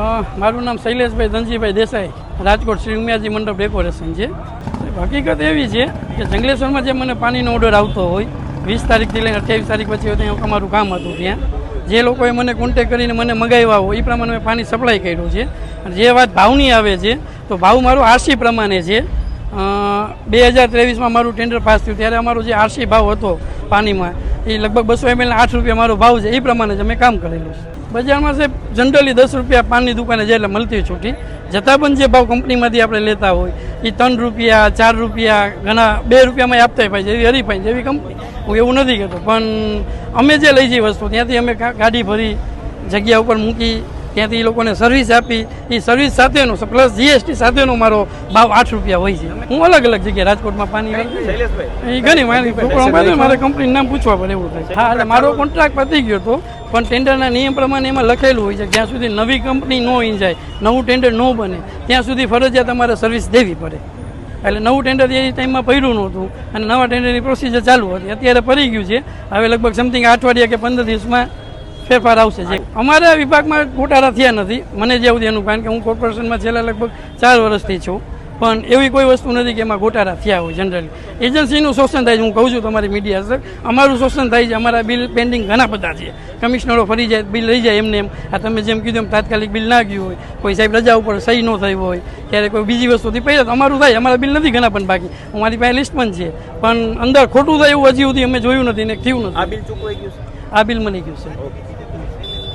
મારું નામ શૈલેષભાઈ ધનજીભાઈ દેસાઈ, રાજકોટ શ્રી ઉમિયાજી મંડપ ડેકોરેશન છે. હકીકત એવી છે કે જંગલેશ્વરમાં જે મને પાણીનો ઓર્ડર આવતો હોય 20 તારીખથી લઈને 28 તારીખ પછી ત્યાં અમારું કામ હતું, ત્યાં જે લોકોએ મને કોન્ટેક કરીને મને મગાવ્યા હોય એ પ્રમાણે મેં પાણી સપ્લાય કર્યું છે. અને જે વાત ભાવની આવે છે તો ભાવ મારો આરસી પ્રમાણે છે. 2023માં મારું ટેન્ડર પાસ થયું ત્યારે અમારો જે આરસી ભાવ હતો પાણીમાં એ લગભગ 200 ml 8 રૂપિયા મારો ભાવ છે. એ પ્રમાણે જ અમે કામ કરેલું છે. બજારમાં સાહેબ જનરલી 10 રૂપિયા પાનની દુકાને જે એટલે મળતી છૂટી, જતાં પણ જે ભાવ કંપનીમાંથી આપણે લેતા હોય એ 3 રૂપિયા 4 રૂપિયા ઘણા 2 રૂપિયામાં આપતા હોય જેવી હરીફાઈ જેવી કંપની. હું એવું નથી કહેતો, પણ અમે જે લઈ જઈ વસ્તુ ત્યાંથી અમે ગાડી ભરી જગ્યા ઉપર મૂકી ત્યાંથી એ લોકોને સર્વિસ આપી, એ સર્વિસ સાથેનો પ્લસ જીએસટી સાથેનો મારો ભાવ 8 રૂપિયા હોય છે. હું અલગ અલગ જગ્યાએ રાજકોટમાં પાણી એ ઘણી મારે કંપનીનું નામ પૂછવા પડે એવું થાય છે. હા, એટલે મારો કોન્ટ્રાક્ટ પતી ગયો હતો, પણ ટેન્ડરના નિયમ પ્રમાણે એમાં લખેલું હોય છે જ્યાં સુધી નવી કંપની ન ઈંજાય, નવું ટેન્ડર ન બને ત્યાં સુધી ફરજિયાત તમારે સર્વિસ દેવી પડે. એટલે નવું ટેન્ડર એ ટાઈમમાં પડ્યું નહોતું અને નવા ટેન્ડરની પ્રોસિજર ચાલુ હતી. અત્યારે પડી ગયું છે, હવે લગભગ સમથિંગ 8 અઠવાડિયા કે 15 દિવસમાં ફેરફાર આવશે. જે અમારા વિભાગમાં ગોટાળા થયા નથી મને જે એવું એનું, કારણ કે હું કોર્પોરેશનમાં છેલ્લા લગભગ 4 વર્ષથી છું, પણ એવી કોઈ વસ્તુ નથી કે એમાં ગોટાળા થયા હોય. જનરલી એજન્સીનું શોષણ થાય છે. હું કહું છું તમારી મીડિયા સર, અમારું શોષણ થાય છે. અમારા બિલ પેન્ડિંગ ઘણા બધા છે. કમિશનરો ફરી જાય, બિલ લઈ જાય એમને એમ. આ તમે જેમ કીધું એમ તાત્કાલિક બિલ ના ગયું હોય, કોઈ સાહેબ રજા ઉપર સહી ન થઈ હોય, ત્યારે કોઈ બીજી વસ્તુથી પહેલાં અમારું થાય. અમારા બિલ નથી ઘણા પણ બાકી, અમારી પાસે લિસ્ટ પણ છે, પણ અંદર ખોટું થાય એવું હજી સુધી અમે જોયું નથી ને થયું નથી. આ બિલ ચૂકવાઈ ગયું છે? આ બિલ મળી ગયું છે.